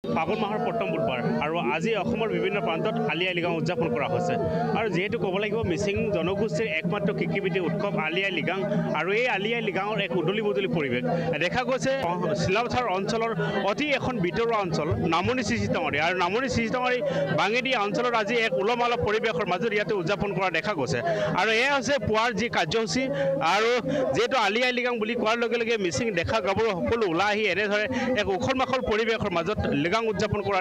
ফাগুন মাহৰ প্ৰথম বুধবাৰ আৰু আজি অসমৰ বিভিন্ন প্ৰান্তত আলি আই লৃগাং উদযাপন কৰা হৈছে আৰু যেহেতু ক'ব লাগিব মিচিং জনগোষ্ঠীৰ একমাত্ৰ কৃষিভিত্তিক উৎসৱ আলি আই লৃগাং আৰু এই আলি আই লৃগাঙৰ এক উদলি বদলি পৰিৱেশ দেখা গৈছে শিলাউথাৰ অঞ্চলৰ অতি এখন ভিতৰুৱা অঞ্চল নামনি চিচিটাঙৰি আৰু নামনি চিচিটাঙৰি বাঙেদিয়া অঞ্চলত আজি এক উলমালা পৰিৱেশৰ মাজত ইয়াতে উদযাপন কৰা দেখা গৈছে আৰু এয়া হৈছে পুৱাৰ যি কাৰ্যসূচী আৰু যেহেতু আলি আই লৃগাং বুলি কোৱাৰ লগে লগে মিচিং দেখা গাভৰু সকলো ওলাই আহি এনেদৰে এক উখল মাখল পৰিৱেশৰ মাজত লৃগাং উদযাপন কৰা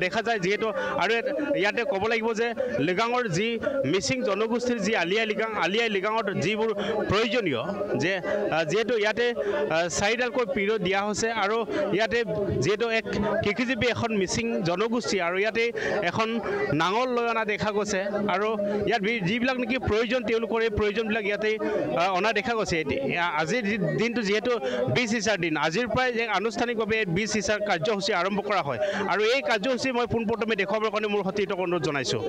দেখা যায় যেহেতু আৰু ইয়াতে ক'ব লাগিব যে লৃগাঙৰ যি মিচিং জনগোষ্ঠীৰ যি আলি আই লৃগাঙত যিবোৰ প্ৰয়োজনীয় যে যেহেতু ইয়াতে 4ডালকৈ পিৰ দিয়া হৈছে আৰু ইয়াতে যেহেতু এক কৃষিজীৱী এখন মিচিং জনগোষ্ঠী আৰু ইয়াতে এখন নাঙল লৈ অনা দেখা গৈছে আৰু ইয়াত যিবিলাক নেকি প্ৰয়োজন তেওঁলোকৰ এই প্ৰয়োজনবিলাক ইয়াতে অনা দেখা গৈছে আজিৰ দিনটো যেহেতু 20 ইছাৰ দিন আজিৰ পৰাই যে আনুষ্ঠানিকভাৱে 20 ইছাৰ কাৰ্যসূচী আৰম্ভ কৰা হয় আৰু এই কাৰ্যসূচী মই পোনপ্ৰথমে দেখুৱাবৰ কাৰণে মোৰ সতীৰ্থক অনুৰোধ জনাইছোঁ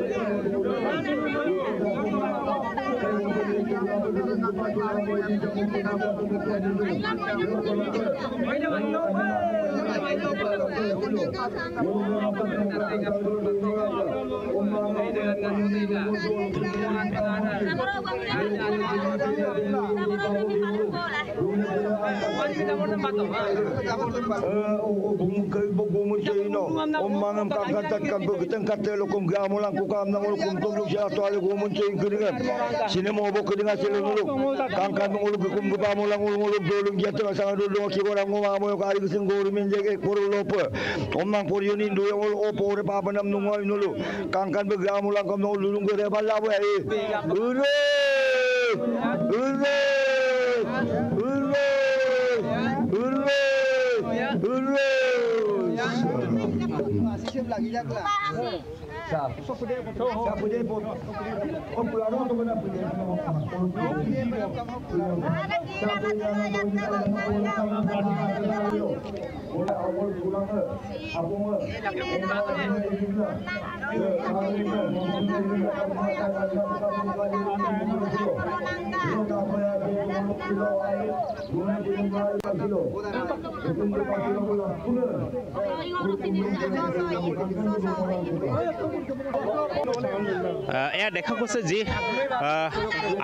এয়া দেখা গৈছে যি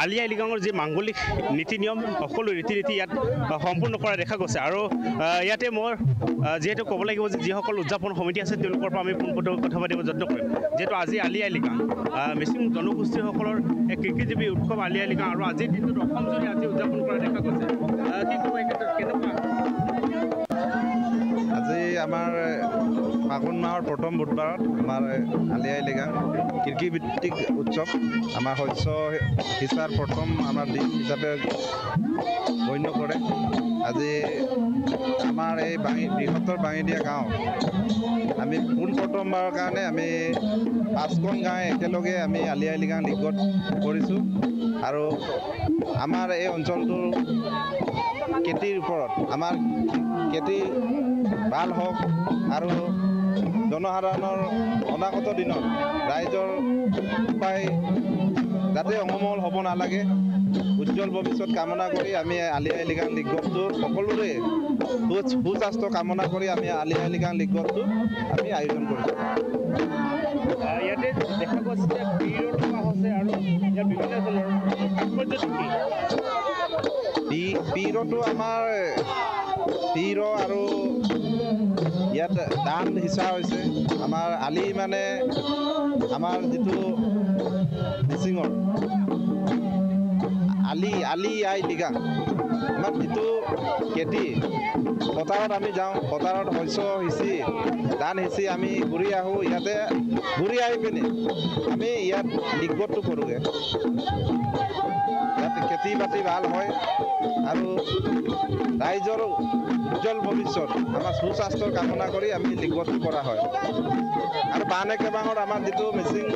আলি আই লৃগাঙৰ যি মাংগলিক নীতি নিয়ম সকলো ৰীতি নীতি ইয়াত সম্পূৰ্ণ কৰা দেখা গৈছে আৰু ইয়াতে মই যেহেতু ক'ব লাগিব যে যিসকল উদযাপন সমিতি আছে তেওঁলোকৰ পৰা আমি পোনপটীয়াকৈ কথা পাতিব যত্ন কৰিম যিহেতু আজি আলি আই লৃগাং মিচিং জনগোষ্ঠীসকলৰ এক কৃষিজীৱী উৎসৱ আলি আই লৃগাং আৰু আজিৰ দিনটোত অসমজুৰি আজি উদযাপন কৰা দেখা গৈছে কি ক'ব এই ক্ষেত্ৰত কেনেকুৱা আজি আমাৰ ফাগুন মাহৰ প্ৰথম বুধবাৰত আমাৰ আলি আই লৃগাং কৃষিভিত্তিক উৎসৱ আমাৰ শস্য সিঁচাৰ প্ৰথম আমাৰ দিন হিচাপে গণ্য কৰে আজি আমাৰ এই বৃহত্তৰ বাঙেদিয়া গাঁও আমি পোনপ্ৰথমবাৰৰ কাৰণে আমি 5খন গাঁৱে একেলগে আমি আলি আই লৃগাং লিগত কৰিছোঁ আৰু আমাৰ এই অঞ্চলটোৰ খেতিৰ ওপৰত আমাৰ খেতি ভাল হওক আৰু জনসাধাৰণৰ অনাগত দিনত ৰাইজৰ উপায় যাতে অমঙ্গল হ'ব নালাগে উজ্জ্বল ভৱিষ্যত কামনা কৰি আমি আলি আই লৃগাং লিগটো সকলোৰে সুস্বাস্থ্য কামনা কৰি আমি আলি আই লৃগাং লিগটো আমি আয়োজন কৰিছোঁ ইয়াতে দেখা গৈছে যে পিৰৰ থকা হৈছে আৰু ইয়াৰ বিভিন্ন ধৰণৰ পিৰটো আমাৰ পিৰ আৰু ইয়াত দান সিঁচা হৈছে আমাৰ আলি মানে আমাৰ যিটো মিচিঙৰ আলি আই লৃগাং আমাৰ যিটো খেতি পথাৰত আমি যাওঁ পথাৰত শস্য সিঁচি ধান সিঁচি আমি ঘূৰি আহোঁ ইয়াতে ঘূৰি আহি পিনে আমি ইয়াত লিগবটো কৰোঁগৈ যাতে খেতি বাতি ভাল হয় আৰু ৰাইজৰ উজ্জ্বল ভৱিষ্যত আমাৰ সুস্বাস্থ্যৰ কামনা কৰি আমি লিগবটো কৰা হয় আৰু বান একেবাঙত আমাৰ যিটো মিচিং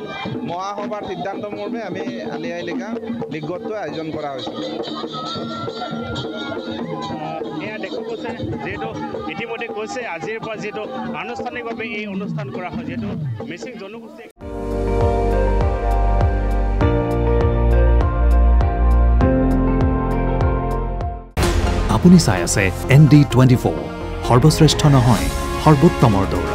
মহাসভাৰ সিদ্ধান্ত মৰ্মে আমি আলি আই লৃগাং লিগবটো আয়োজন কৰা হৈছে এয়া দেখা গৈছে যেহেতু ইতিমধ্যে কৈছে আজিৰ পৰা যেহেতু আনুষ্ঠানিকভাৱে এই অনুষ্ঠান কৰা হয় যেহেতু মিচিং জনগোষ্ঠী আপুনি চাই আছে ND24 সৰ্বশ্ৰেষ্ঠ নহয় সৰ্বোত্তমৰ দৌৰ।